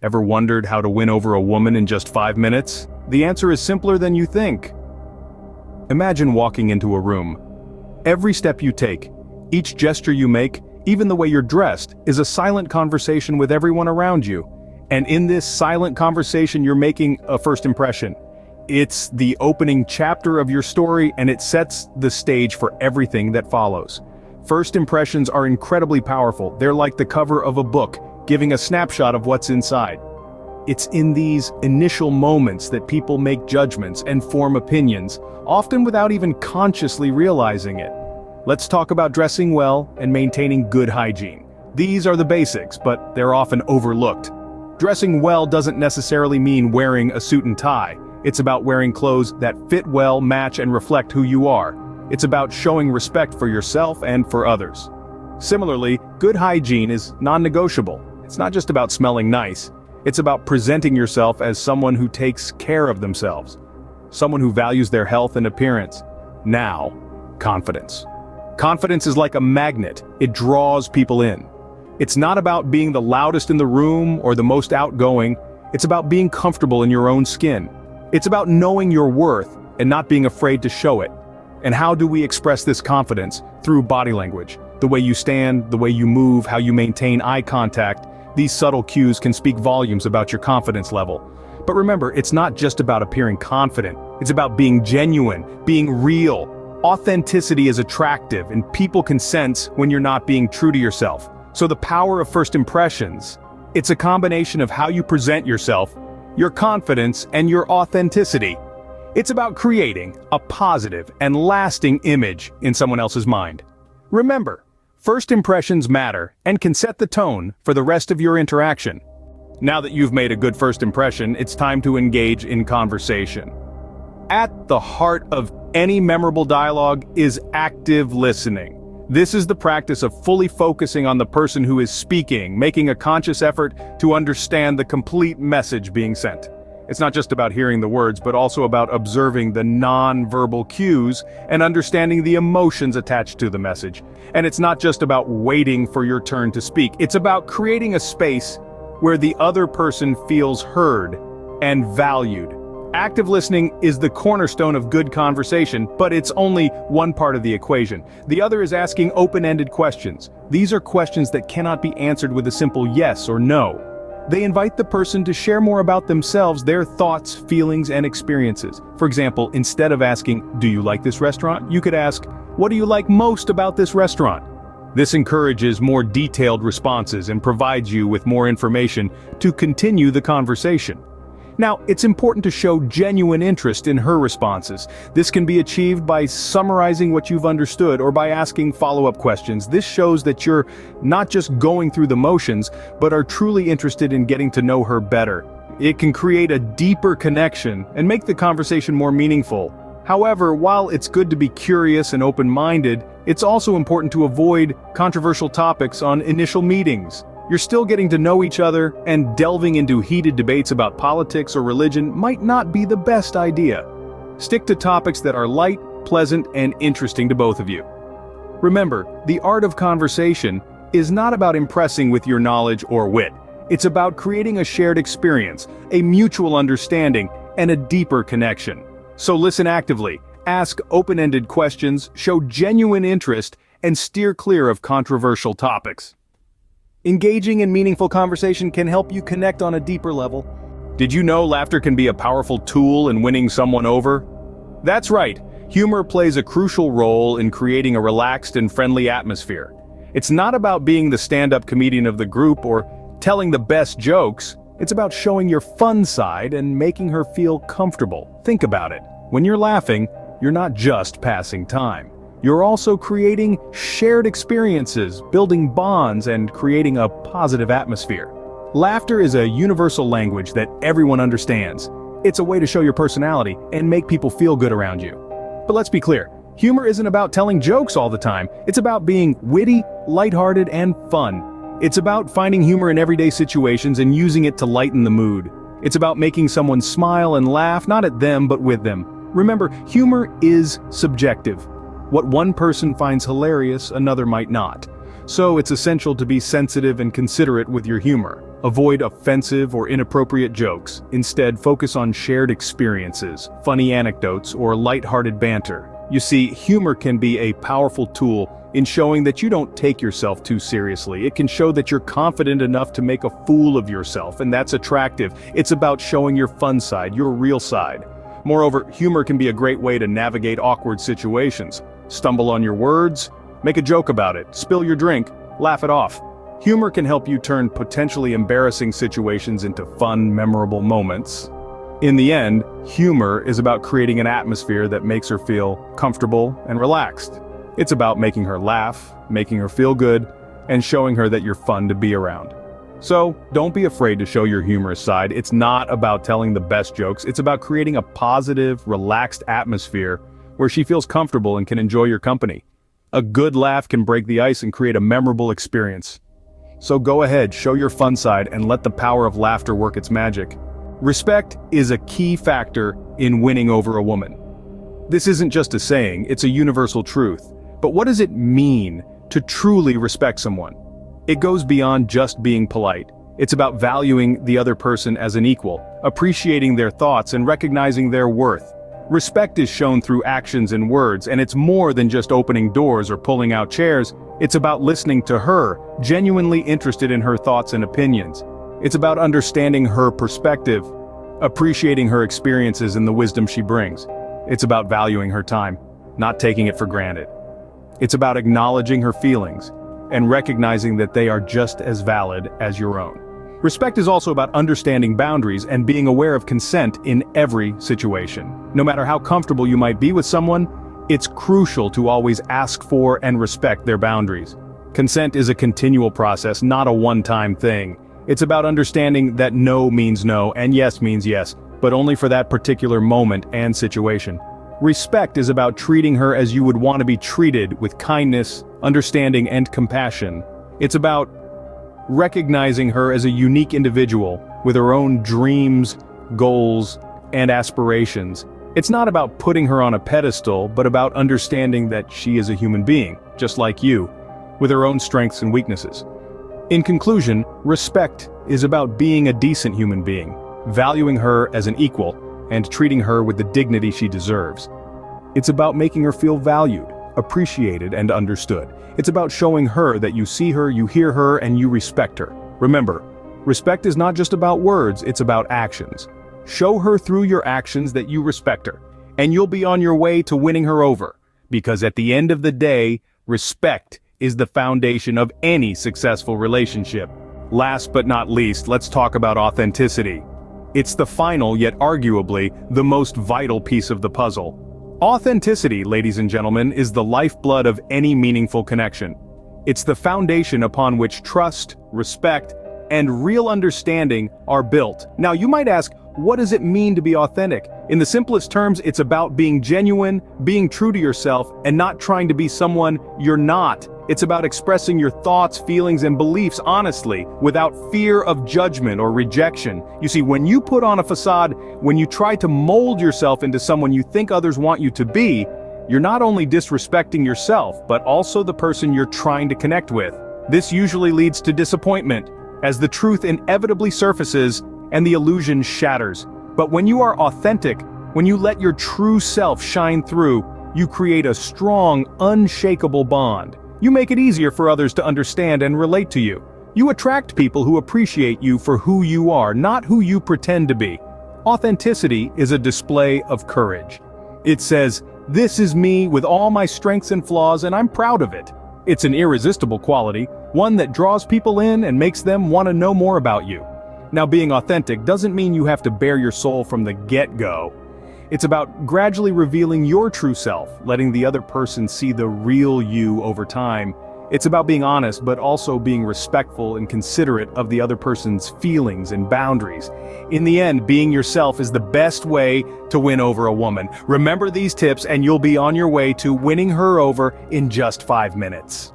Ever wondered how to win over a woman in just 5 minutes? The answer is simpler than you think. Imagine walking into a room. Every step you take, each gesture you make, even the way you're dressed, is a silent conversation with everyone around you. And in this silent conversation, you're making a first impression. It's the opening chapter of your story, and it sets the stage for everything that follows. First impressions are incredibly powerful. They're like the cover of a book, giving a snapshot of what's inside. It's in these initial moments that people make judgments and form opinions, often without even consciously realizing it. Let's talk about dressing well and maintaining good hygiene. These are the basics, but they're often overlooked. Dressing well doesn't necessarily mean wearing a suit and tie. It's about wearing clothes that fit well, match, and reflect who you are. It's about showing respect for yourself and for others. Similarly, good hygiene is non-negotiable. It's not just about smelling nice. It's about presenting yourself as someone who takes care of themselves, someone who values their health and appearance. Now, confidence. Confidence is like a magnet. It draws people in. It's not about being the loudest in the room or the most outgoing. It's about being comfortable in your own skin. It's about knowing your worth and not being afraid to show it. And how do we express this confidence? Through body language. The way you stand, the way you move, how you maintain eye contact. These subtle cues can speak volumes about your confidence level. But remember, it's not just about appearing confident. It's about being genuine, being real. Authenticity is attractive, and people can sense when you're not being true to yourself. So the power of first impressions, it's a combination of how you present yourself, your confidence, and your authenticity. It's about creating a positive and lasting image in someone else's mind. Remember, first impressions matter and can set the tone for the rest of your interaction. Now that you've made a good first impression, it's time to engage in conversation. At the heart of any memorable dialogue is active listening. This is the practice of fully focusing on the person who is speaking, making a conscious effort to understand the complete message being sent. It's not just about hearing the words, but also about observing the non-verbal cues and understanding the emotions attached to the message. And it's not just about waiting for your turn to speak. It's about creating a space where the other person feels heard and valued. Active listening is the cornerstone of good conversation, but it's only one part of the equation. The other is asking open-ended questions. These are questions that cannot be answered with a simple yes or no. They invite the person to share more about themselves, their thoughts, feelings, and experiences. For example, instead of asking, "Do you like this restaurant?" you could ask, "What do you like most about this restaurant?" This encourages more detailed responses and provides you with more information to continue the conversation. Now, it's important to show genuine interest in her responses. This can be achieved by summarizing what you've understood or by asking follow-up questions. This shows that you're not just going through the motions, but are truly interested in getting to know her better. It can create a deeper connection and make the conversation more meaningful. However, while it's good to be curious and open-minded, it's also important to avoid controversial topics on initial meetings. You're still getting to know each other, and delving into heated debates about politics or religion might not be the best idea. Stick to topics that are light, pleasant, and interesting to both of you. Remember, the art of conversation is not about impressing with your knowledge or wit. It's about creating a shared experience, a mutual understanding, and a deeper connection. So listen actively, ask open-ended questions, show genuine interest, and steer clear of controversial topics. Engaging in meaningful conversation can help you connect on a deeper level. Did you know laughter can be a powerful tool in winning someone over? That's right, humor plays a crucial role in creating a relaxed and friendly atmosphere. It's not about being the stand-up comedian of the group or telling the best jokes. It's about showing your fun side and making her feel comfortable. Think about it. When you're laughing, you're not just passing time. You're also creating shared experiences, building bonds, and creating a positive atmosphere. Laughter is a universal language that everyone understands. It's a way to show your personality and make people feel good around you. But let's be clear, humor isn't about telling jokes all the time. It's about being witty, lighthearted, and fun. It's about finding humor in everyday situations and using it to lighten the mood. It's about making someone smile and laugh, not at them, but with them. Remember, humor is subjective. What one person finds hilarious, another might not. So it's essential to be sensitive and considerate with your humor. Avoid offensive or inappropriate jokes. Instead, focus on shared experiences, funny anecdotes, or lighthearted banter. You see, humor can be a powerful tool in showing that you don't take yourself too seriously. It can show that you're confident enough to make a fool of yourself, and that's attractive. It's about showing your fun side, your real side. Moreover, humor can be a great way to navigate awkward situations. Stumble on your words, make a joke about it, spill your drink, laugh it off. Humor can help you turn potentially embarrassing situations into fun, memorable moments. In the end, humor is about creating an atmosphere that makes her feel comfortable and relaxed. It's about making her laugh, making her feel good, and showing her that you're fun to be around. So, don't be afraid to show your humorous side. It's not about telling the best jokes, it's about creating a positive, relaxed atmosphere where she feels comfortable and can enjoy your company. A good laugh can break the ice and create a memorable experience. So go ahead, show your fun side, and let the power of laughter work its magic. Respect is a key factor in winning over a woman. This isn't just a saying, it's a universal truth. But what does it mean to truly respect someone? It goes beyond just being polite. It's about valuing the other person as an equal, appreciating their thoughts and recognizing their worth. Respect is shown through actions and words, and it's more than just opening doors or pulling out chairs. It's about listening to her, genuinely interested in her thoughts and opinions. It's about understanding her perspective, appreciating her experiences and the wisdom she brings. It's about valuing her time, not taking it for granted. It's about acknowledging her feelings and recognizing that they are just as valid as your own. Respect is also about understanding boundaries and being aware of consent in every situation. No matter how comfortable you might be with someone, it's crucial to always ask for and respect their boundaries. Consent is a continual process, not a one-time thing. It's about understanding that no means no and yes means yes, but only for that particular moment and situation. Respect is about treating her as you would want to be treated, with kindness, understanding, and compassion. It's about recognizing her as a unique individual with her own dreams, goals, and aspirations. It's not about putting her on a pedestal, but about understanding that she is a human being, just like you, with her own strengths and weaknesses. In conclusion, respect is about being a decent human being, valuing her as an equal, and treating her with the dignity she deserves. It's about making her feel valued, appreciated, and understood. It's about showing her that you see her, you hear her, and you respect her. Remember, respect is not just about words, it's about actions. Show her through your actions that you respect her, and you'll be on your way to winning her over. Because at the end of the day, respect is the foundation of any successful relationship. Last but not least, let's talk about authenticity. It's the final, yet arguably, the most vital piece of the puzzle. Authenticity, ladies and gentlemen, is the lifeblood of any meaningful connection. It's the foundation upon which trust, respect, and real understanding are built. Now, you might ask, what does it mean to be authentic? In the simplest terms, it's about being genuine, being true to yourself, and not trying to be someone you're not. It's about expressing your thoughts, feelings, and beliefs honestly, without fear of judgment or rejection. You see, when you put on a facade, when you try to mold yourself into someone you think others want you to be, you're not only disrespecting yourself, but also the person you're trying to connect with. This usually leads to disappointment, as the truth inevitably surfaces and the illusion shatters. But when you are authentic, when you let your true self shine through, you create a strong, unshakable bond. You make it easier for others to understand and relate to you. You attract people who appreciate you for who you are, not who you pretend to be. Authenticity is a display of courage. It says, "This is me with all my strengths and flaws, and I'm proud of it." It's an irresistible quality, one that draws people in and makes them want to know more about you. Now, being authentic doesn't mean you have to bare your soul from the get-go. It's about gradually revealing your true self, letting the other person see the real you over time. It's about being honest, but also being respectful and considerate of the other person's feelings and boundaries. In the end, being yourself is the best way to win over a woman. Remember these tips and you'll be on your way to winning her over in just 5 minutes.